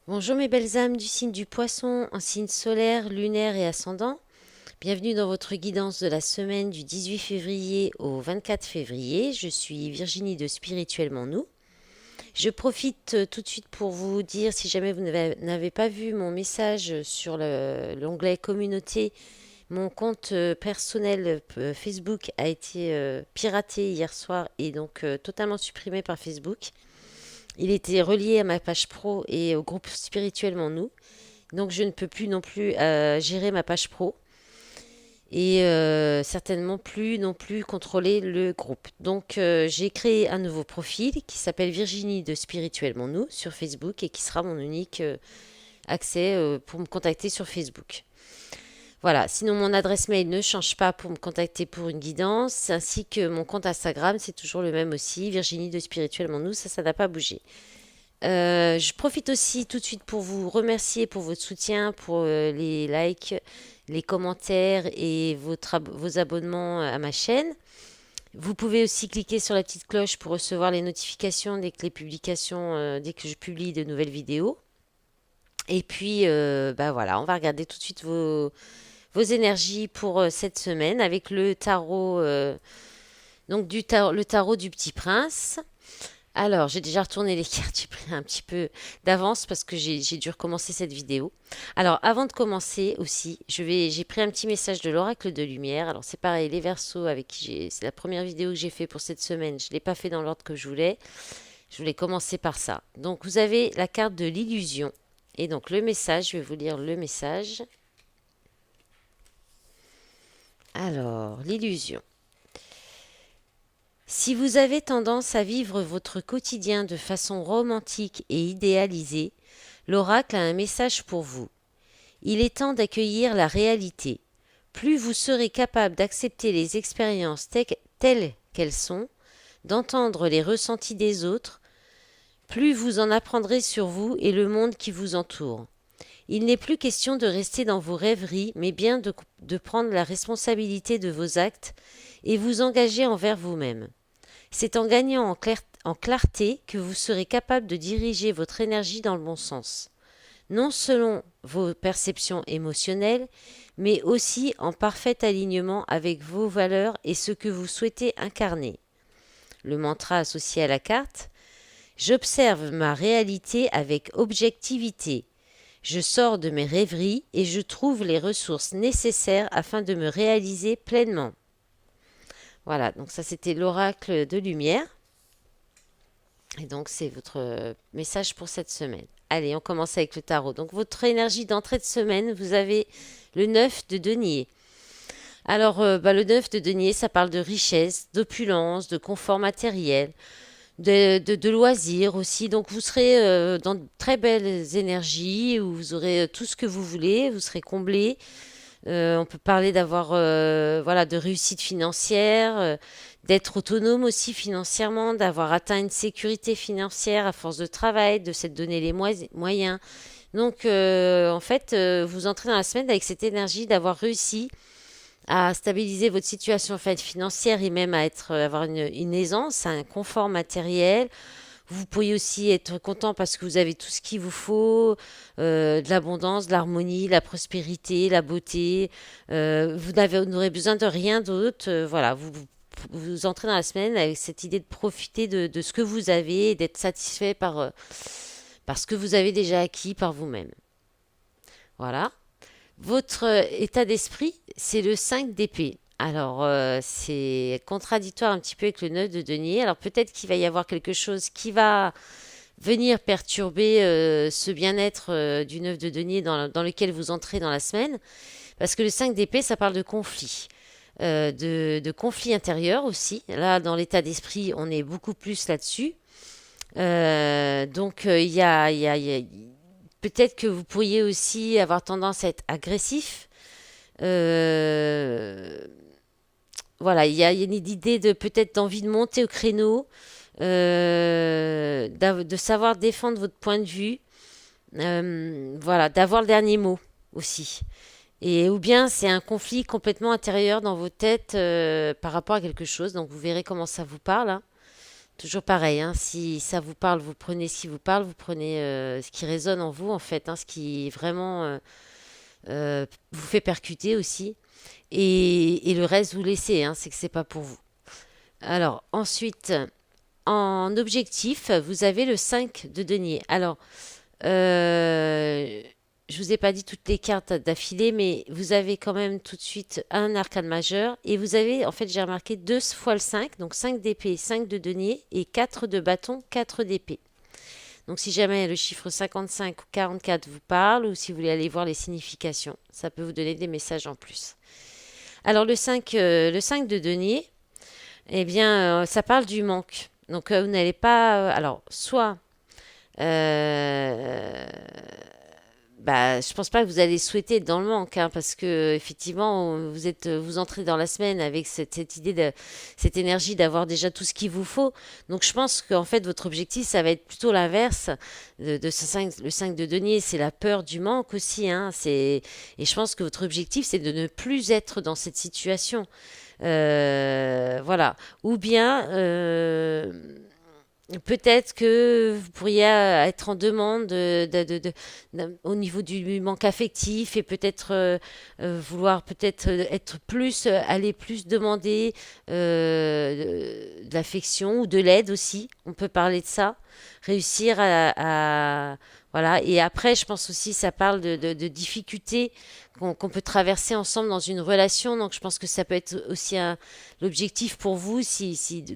Bonjour mes belles âmes du signe du poisson, en signe solaire, lunaire et ascendant. Bienvenue dans votre guidance de la semaine du 18 février au 24 février. Je suis Virginie de Spirituellement Nous. Je profite tout de suite pour vous dire, si jamais vous n'avez pas vu mon message sur l'onglet communauté, mon compte personnel Facebook a été piraté hier soir et donc totalement supprimé par Facebook. Il était relié à ma page pro et au groupe Spirituellement Nous. Donc je ne peux plus non plus gérer ma page pro et certainement plus non plus contrôler le groupe. Donc j'ai créé un nouveau profil qui s'appelle Virginie de Spirituellement Nous sur Facebook et qui sera mon unique accès pour me contacter sur Facebook. Voilà, sinon mon adresse mail ne change pas pour me contacter pour une guidance, ainsi que mon compte Instagram, c'est toujours le même aussi, Virginie de Spirituellement Nous, ça n'a pas bougé. Je profite aussi tout de suite pour vous remercier pour votre soutien, pour les likes, les commentaires et vos abonnements à ma chaîne. Vous pouvez aussi cliquer sur la petite cloche pour recevoir les notifications dès que je publie de nouvelles vidéos. Et puis, bah voilà, on va regarder tout de suite vos énergies pour cette semaine avec le tarot, le tarot du Petit Prince. Alors, j'ai déjà retourné les cartes, j'ai pris un petit peu d'avance parce que j'ai dû recommencer cette vidéo. Alors, avant de commencer aussi, j'ai pris un petit message de l'oracle de lumière. Alors, c'est pareil, les Verseaux avec qui c'est la première vidéo que j'ai fait pour cette semaine. Je ne l'ai pas fait dans l'ordre que je voulais. Je voulais commencer par ça. Donc, vous avez la carte de l'illusion. Et donc, le message, je vais vous lire le message. Alors, l'illusion. Si vous avez tendance à vivre votre quotidien de façon romantique et idéalisée, l'oracle a un message pour vous. Il est temps d'accueillir la réalité. Plus vous serez capable d'accepter les expériences telles qu'elles sont, d'entendre les ressentis des autres, plus vous en apprendrez sur vous et le monde qui vous entoure. Il n'est plus question de rester dans vos rêveries, mais bien de prendre la responsabilité de vos actes et vous engager envers vous-même. C'est en gagnant en clarté que vous serez capable de diriger votre énergie dans le bon sens, non selon vos perceptions émotionnelles, mais aussi en parfait alignement avec vos valeurs et ce que vous souhaitez incarner. Le mantra associé à la carte: j'observe ma réalité avec objectivité. Je sors de mes rêveries et je trouve les ressources nécessaires afin de me réaliser pleinement. Voilà, donc ça c'était l'oracle de lumière. Et donc, c'est votre message pour cette semaine. Allez, on commence avec le tarot. Donc, votre énergie d'entrée de semaine, vous avez le 9 de denier. Alors, le 9 de denier, ça parle de richesse, d'opulence, de confort matériel, de loisirs aussi. Donc, vous serez dans de très belles énergies où vous aurez tout ce que vous voulez, vous serez comblé. On peut parler d'avoir voilà, de réussite financière, d'être autonome aussi financièrement, d'avoir atteint une sécurité financière à force de travail, de s'être donné les moyens. Donc en fait, vous entrez dans la semaine avec cette énergie d'avoir réussi à stabiliser votre situation en fait, financière et même à avoir une aisance, un confort matériel. Vous pourriez aussi être content parce que vous avez tout ce qu'il vous faut, de l'abondance, de l'harmonie, la prospérité, la beauté. Vous n'aurez besoin de rien d'autre. Voilà, vous entrez dans la semaine avec cette idée de profiter de ce que vous avez et d'être satisfait par ce que vous avez déjà acquis par vous-même. Voilà. Votre état d'esprit, c'est le 5 d'épée. Alors, c'est contradictoire un petit peu avec le 9 de denier. Alors, peut-être qu'il va y avoir quelque chose qui va venir perturber ce bien-être du 9 de denier dans lequel vous entrez dans la semaine. Parce que le 5 d'épée, ça parle de conflit. De conflit intérieur aussi. Là, dans l'état d'esprit, on est beaucoup plus là-dessus. Donc, peut-être que vous pourriez aussi avoir tendance à être agressif. Euh, voilà, il y a une idée de peut-être d'envie de monter au créneau, de savoir défendre votre point de vue, voilà, d'avoir le dernier mot aussi. Et ou bien c'est un conflit complètement intérieur dans vos têtes par rapport à quelque chose. Donc vous verrez comment ça vous parle, hein. Toujours pareil, hein, si ça vous parle, vous prenez ce qui vous parle, vous prenez ce qui résonne en vous, en fait, hein, ce qui vraiment vous fait percuter aussi. Et le reste, vous laissez, hein, c'est que c'est pas pour vous. Alors, ensuite, en objectif, vous avez le 5 de denier. Alors, euh, je vous ai pas dit toutes les cartes d'affilée, mais vous avez quand même tout de suite un arcane majeur. Et vous avez, en fait, j'ai remarqué 2 fois le 5, donc 5 d'épée, 5 de denier, et 4 de bâton, 4 d'épée. Donc si jamais le chiffre 55 ou 44 vous parle, ou si vous voulez aller voir les significations, ça peut vous donner des messages en plus. Alors le 5 de denier, eh bien, ça parle du manque. Donc vous n'allez pas... alors, soit euh, bah, je pense pas que vous allez souhaiter être dans le manque, hein, parce que effectivement, vous entrez dans la semaine avec cette idée cette énergie d'avoir déjà tout ce qu'il vous faut. Donc, je pense qu'en fait, votre objectif, ça va être plutôt l'inverse de ce 5, le 5 de denier. C'est la peur du manque aussi, hein. Et je pense que votre objectif, c'est de ne plus être dans cette situation. Voilà. Ou bien, peut-être que vous pourriez être en demande au niveau du manque affectif et peut-être vouloir peut-être être plus, aller plus demander de l'affection ou de l'aide aussi. On peut parler de ça. Réussir voilà. Et après, je pense aussi, ça parle de difficultés qu'on peut traverser ensemble dans une relation. Donc, je pense que ça peut être aussi l'objectif pour vous si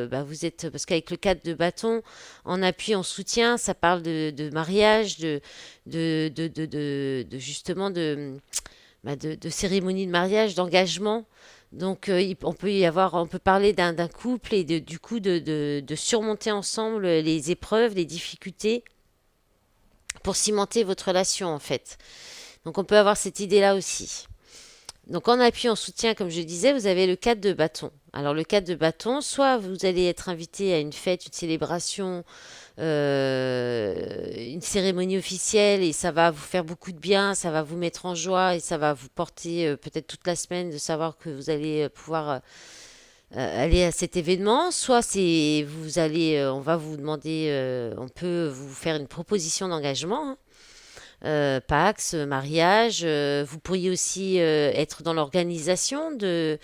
bah, vous êtes, parce qu'avec le cadre de bâton, en appui, en soutien, ça parle de mariage, justement de cérémonie de mariage, d'engagement. Donc on peut on peut parler d'un couple et du coup de surmonter ensemble les épreuves, les difficultés pour cimenter votre relation en fait. Donc on peut avoir cette idée-là aussi. Donc en appui, en soutien, comme je disais, vous avez le cadre de bâton. Alors le cadre de bâton, soit vous allez être invité à une fête, une célébration, une cérémonie officielle et ça va vous faire beaucoup de bien, ça va vous mettre en joie et ça va vous porter peut-être toute la semaine de savoir que vous allez pouvoir aller à cet événement. Soit on va vous demander, on peut vous faire une proposition d'engagement, hein. Pax, mariage. Vous pourriez aussi être dans l'organisation d'une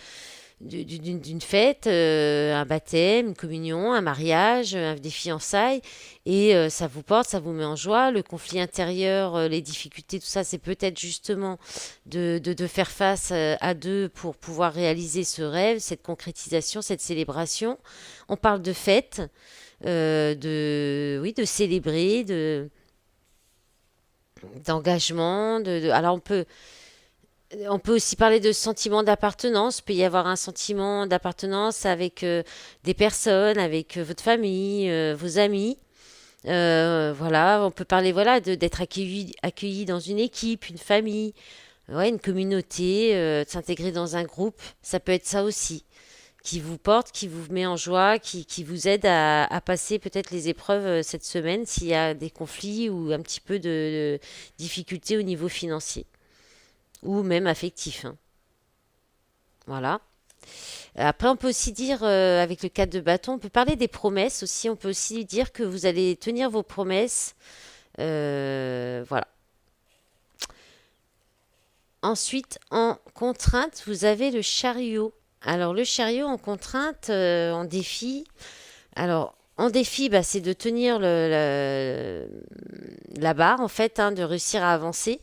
fête, un baptême, une communion, un mariage, des fiançailles. Et ça vous porte, ça vous met en joie. Le conflit intérieur, les difficultés, tout ça, c'est peut-être justement de faire face à deux pour pouvoir réaliser ce rêve, cette concrétisation, cette célébration. On parle de fête, oui, de célébrer, d'engagement, alors on peut aussi parler de sentiment d'appartenance. Il peut y avoir un sentiment d'appartenance avec des personnes, avec votre famille, vos amis. Voilà, on peut parler voilà d'être accueilli dans une équipe, une famille, ouais, une communauté, de s'intégrer dans un groupe. Ça peut être ça aussi qui vous porte, qui vous met en joie, qui vous aide à passer peut-être les épreuves cette semaine s'il y a des conflits ou un petit peu de difficultés au niveau financier ou même affectif, hein. Voilà. Après, on peut aussi dire, avec le cadre de bâton, on peut parler des promesses aussi. On peut aussi dire que vous allez tenir vos promesses. Voilà. Ensuite, en contrainte, vous avez le chariot. Alors, le chariot en contrainte, en défi. Alors, en défi, bah, c'est de tenir la barre, en fait, hein, de réussir à avancer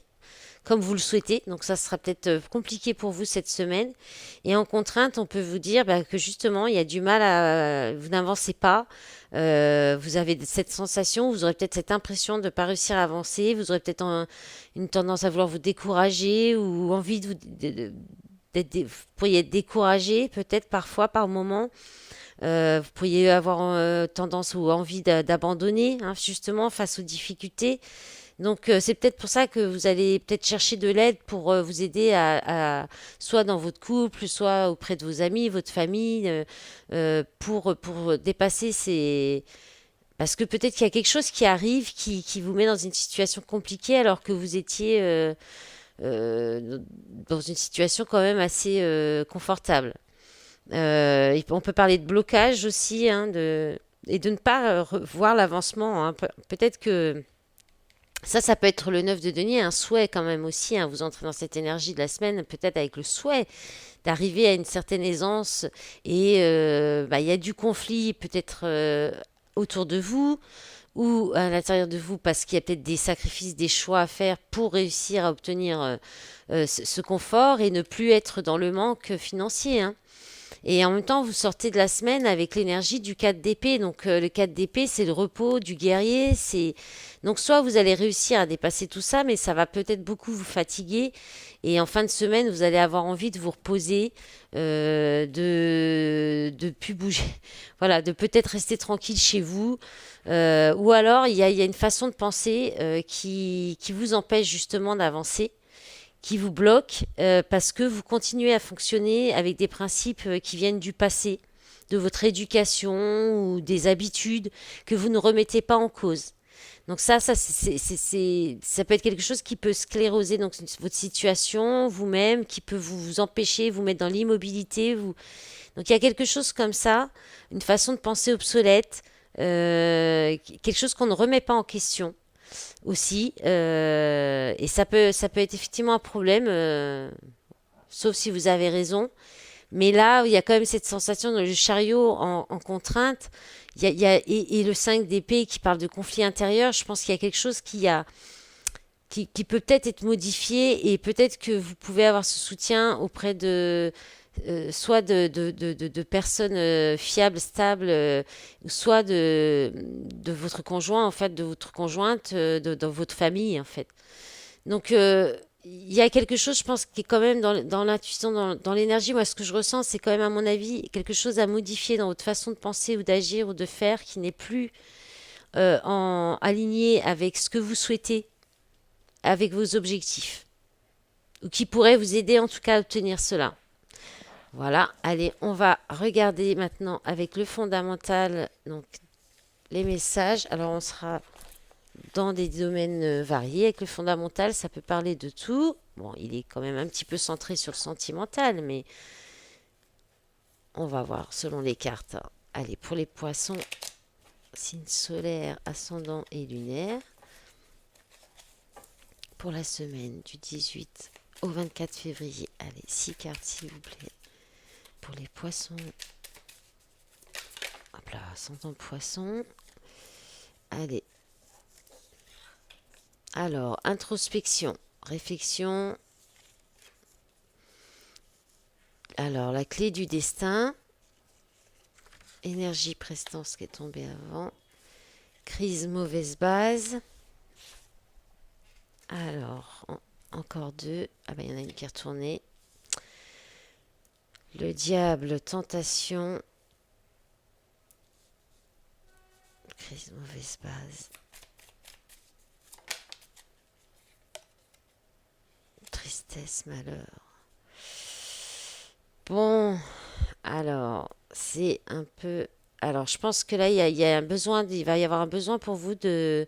comme vous le souhaitez. Donc ça sera peut-être compliqué pour vous cette semaine. Et en contrainte, on peut vous dire bah, que justement, il y a du mal vous n'avancez pas. Vous avez cette sensation, vous aurez peut-être cette impression de ne pas réussir à avancer. Vous aurez peut-être une tendance à vouloir vous décourager ou envie vous pourriez être découragé peut-être parfois par moment. Vous pourriez avoir tendance ou envie d'abandonner, hein, justement face aux difficultés. Donc c'est peut-être pour ça que vous allez peut-être chercher de l'aide pour vous aider soit dans votre couple, soit auprès de vos amis, votre famille, pour dépasser ces... Parce que peut-être qu'il y a quelque chose qui arrive qui vous met dans une situation compliquée alors que vous étiez dans une situation quand même assez confortable. On peut parler de blocage aussi, hein, et de ne pas voir l'avancement, hein. Peut-être que ça peut être le 9 de denier, un souhait quand même aussi, hein. Vous entrez dans cette énergie de la semaine, peut-être avec le souhait d'arriver à une certaine aisance. Et bah, il y a du conflit peut-être autour de vous ou à l'intérieur de vous parce qu'il y a peut-être des sacrifices, des choix à faire pour réussir à obtenir ce confort et ne plus être dans le manque financier, hein. Et en même temps, vous sortez de la semaine avec l'énergie du 4 d'épée. Donc le 4 d'épée, c'est le repos du guerrier. Donc soit vous allez réussir à dépasser tout ça, mais ça va peut-être beaucoup vous fatiguer. Et en fin de semaine, vous allez avoir envie de vous reposer, de plus bouger. Voilà, de peut-être rester tranquille chez vous. Ou alors, il y a une façon de penser qui vous empêche justement d'avancer, qui vous bloque parce que vous continuez à fonctionner avec des principes qui viennent du passé, de votre éducation ou des habitudes que vous ne remettez pas en cause. Donc ça peut être quelque chose qui peut scléroser donc votre situation, vous-même, qui peut vous empêcher, vous mettre dans l'immobilité. Donc il y a quelque chose comme ça, une façon de penser obsolète, quelque chose qu'on ne remet pas en question aussi. Et ça peut être effectivement un problème, sauf si vous avez raison. Mais là, il y a quand même cette sensation dans le chariot en contrainte. Et le 5 d'épée qui parle de conflit intérieur, je pense qu'il y a quelque chose qui peut peut-être être modifié et peut-être que vous pouvez avoir ce soutien auprès de soit de personnes fiables, stables, soit de votre conjoint, en fait, de votre conjointe, dans votre famille, en fait. Donc, il y a quelque chose, je pense, qui est quand même dans l'intuition, dans l'énergie. Moi, ce que je ressens, c'est quand même, à mon avis, quelque chose à modifier dans votre façon de penser ou d'agir ou de faire qui n'est plus aligné avec ce que vous souhaitez, avec vos objectifs, ou qui pourrait vous aider en tout cas à obtenir cela. Voilà, allez, on va regarder maintenant avec le fondamental, donc les messages. Alors, on sera dans des domaines variés. Avec le fondamental, ça peut parler de tout. Bon, il est quand même un petit peu centré sur le sentimental, mais on va voir selon les cartes. Allez, pour les poissons, signe solaire, ascendant et lunaire. Pour la semaine du 18 au 24 février. Allez, 6 cartes s'il vous plaît. Pour les poissons. Hop là, ascendant poisson. Allez. Alors, introspection, réflexion. Alors, la clé du destin. Énergie prestance qui est tombée avant. Crise mauvaise base. Alors, encore deux. Ah ben, il y en a une qui est retournée. Le diable, tentation. Crise mauvaise base. Tristesse, malheur. Bon, alors, c'est un peu... Alors, je pense que là, il y a un besoin, il va y avoir un besoin pour vous de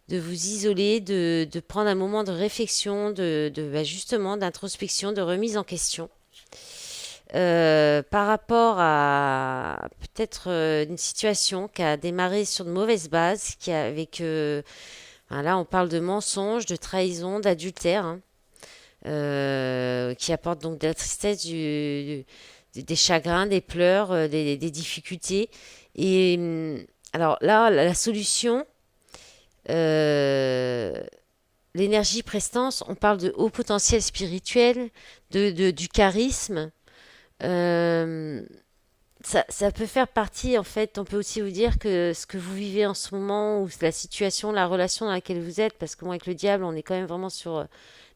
vous isoler, de prendre un moment de réflexion, bah, justement, d'introspection, de remise en question. Par rapport à peut-être une situation qui a démarré sur de mauvaises bases, avec... là, on parle de mensonges, de trahison, d'adultère, hein, qui apporte donc de la tristesse, des chagrins, des pleurs, des difficultés. Et alors là, la solution, euh, l'énergie prestance, on parle de haut potentiel spirituel, du charisme. Euh, ça peut faire partie, en fait, on peut aussi vous dire que ce que vous vivez en ce moment, ou la situation, la relation dans laquelle vous êtes, parce que moi, avec le diable, on est quand même vraiment sur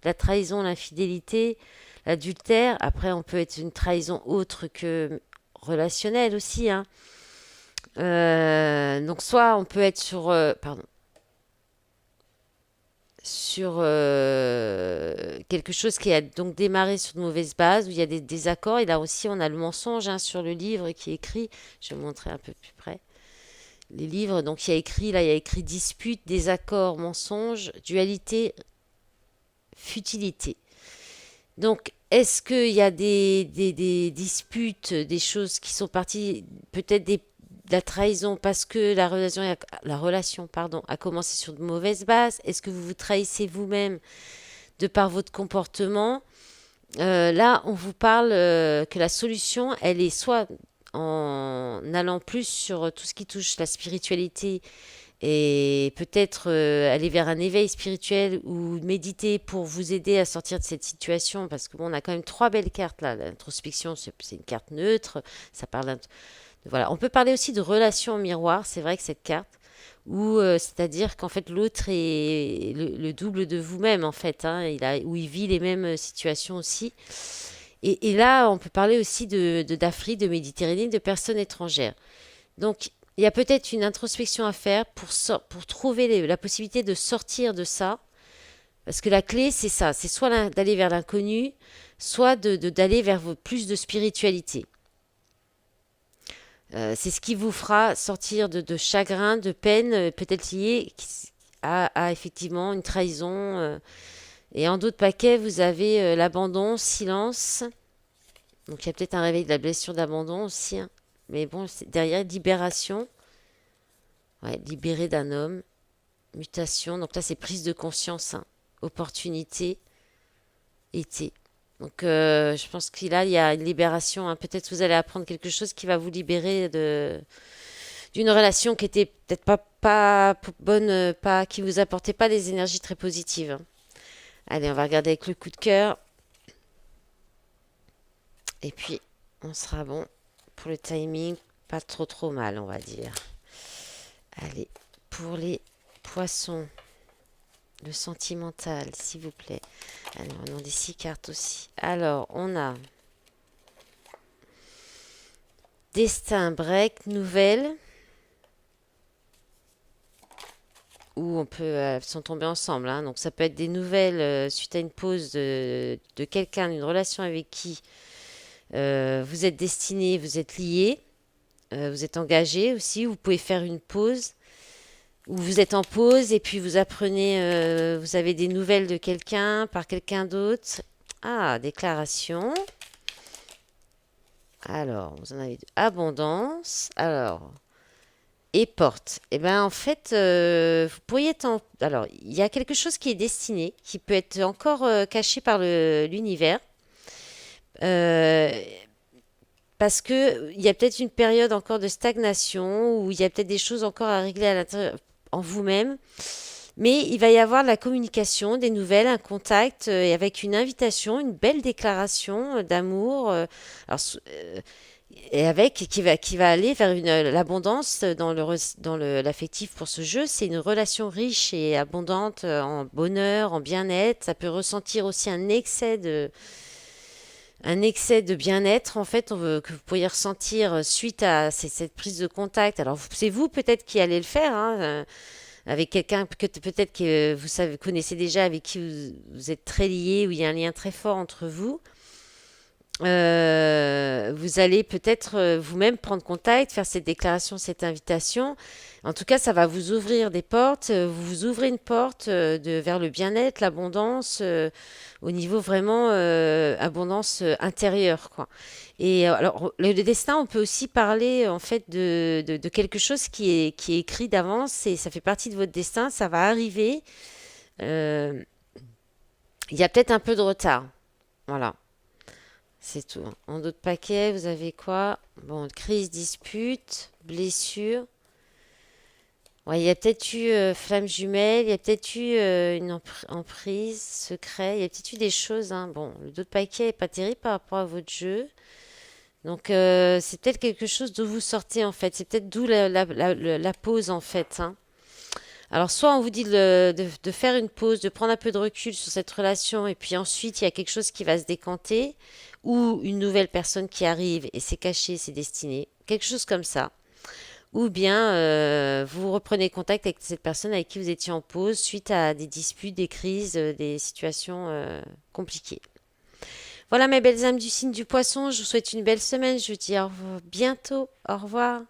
la trahison, l'infidélité, l'adultère. Après, on peut être une trahison autre que relationnelle aussi, hein. Donc, soit on peut être sur quelque chose qui a donc démarré sur de mauvaises bases, où il y a des désaccords. Et là aussi, on a le mensonge, hein, sur le livre qui est écrit. Je vais vous montrer un peu plus près. Les livres, donc il y a écrit dispute, désaccord, mensonge, dualité, futilité. Donc, Est-ce qu'il y a des disputes, des choses qui sont parties, peut-être de la trahison parce que la relation, pardon, a commencé sur de mauvaises bases? Est-ce que vous vous trahissez vous-même de par votre comportement? Là, on vous parle que la solution, elle est soit en allant plus sur tout ce qui touche la spiritualité et peut-être aller vers un éveil spirituel ou méditer pour vous aider à sortir de cette situation parce que bon, on a quand même trois belles cartes là. L'introspection, c'est une carte neutre, ça parle voilà. On peut parler aussi de relation au miroir, c'est vrai que cette carte où c'est-à-dire qu'en fait l'autre est le double de vous-même en fait, hein, où il vit les mêmes situations aussi. Et là, on peut parler aussi d'Afrique, de Méditerranée, de personnes étrangères. Donc, il y a peut-être une introspection à faire pour trouver la possibilité de sortir de ça. Parce que la clé, c'est ça. C'est soit d'aller vers l'inconnu, soit d'aller vers plus de spiritualité. C'est ce qui vous fera sortir de chagrin, de peine, peut-être lié à effectivement une trahison. Et en d'autres paquets, vous avez l'abandon, silence. Donc il y a peut-être un réveil de la blessure d'abandon aussi, hein. Mais bon, derrière, libération. Ouais, libéré d'un homme. Mutation. Donc là, c'est prise de conscience, hein. Opportunité. Été. Donc je pense qu'il il y a une libération, hein. Peut-être vous allez apprendre quelque chose qui va vous libérer d'une relation qui était peut-être pas bonne, qui vous apportait pas des énergies très positives, hein. Allez, on va regarder avec le coup de cœur. Et puis, on sera bon pour le timing. Pas trop mal, on va dire. Allez, pour les poissons, le sentimental, s'il vous plaît. Allez, on a des 6 cartes aussi. Alors, on a destin, break, nouvelle. Ou on peut sont tombés ensemble, hein. Donc ça peut être des nouvelles suite à une pause de quelqu'un, d'une relation avec qui vous êtes destiné, vous êtes lié, vous êtes engagé aussi. Vous pouvez faire une pause où vous êtes en pause et puis vous apprenez, vous avez des nouvelles de quelqu'un par quelqu'un d'autre. Ah, déclaration. Alors, vous en avez deux. Abondance. Alors, et porte. Eh bien, en fait, vous pourriez être en... Alors, il y a quelque chose qui est destiné, qui peut être encore caché par l'univers. Euh, Parce que il y a peut-être une période encore de stagnation, où il y a peut-être des choses encore à régler à l'intérieur en vous-même. Mais il va y avoir de la communication, des nouvelles, un contact, et avec une invitation, une belle déclaration d'amour. Alors, et avec qui va aller vers l'abondance dans l'affectif pour ce jeu. C'est une relation riche et abondante en bonheur, en bien-être. Ça peut ressentir aussi un excès de bien-être en fait que vous pourriez ressentir suite à cette prise de contact. Alors c'est vous peut-être qui allez le faire, hein, avec quelqu'un que peut-être que vous savez, connaissez déjà, avec qui vous êtes très lié, où il y a un lien très fort entre vous. Vous allez peut-être vous-même prendre contact, faire cette déclaration, cette invitation. En tout cas, ça va vous ouvrir des portes. Vous vous ouvrez une porte vers le bien-être, l'abondance, au niveau vraiment abondance intérieure, quoi. Et alors, le destin, on peut aussi parler en fait de quelque chose qui est écrit d'avance et ça fait partie de votre destin. Ça va arriver. Euh, il y a peut-être un peu de retard. Voilà. C'est tout, hein. En d'autres paquets, vous avez quoi? Bon, crise, dispute, blessure. Ouais, il y a peut-être eu flamme jumelle, il y a peut-être eu une emprise, secret, il y a peut-être eu des choses, hein. Bon, le dos de paquet est pas terrible par rapport à votre jeu. Donc, c'est peut-être quelque chose d'où vous sortez, en fait. C'est peut-être d'où la pause, en fait, hein. Alors, soit on vous dit de faire une pause, de prendre un peu de recul sur cette relation, et puis ensuite, il y a quelque chose qui va se décanter, ou une nouvelle personne qui arrive et c'est caché, c'est destiné, quelque chose comme ça. Ou bien vous reprenez contact avec cette personne avec qui vous étiez en pause suite à des disputes, des crises, des situations compliquées. Voilà mes belles âmes du signe du poisson, je vous souhaite une belle semaine, je vous dis bientôt, au revoir.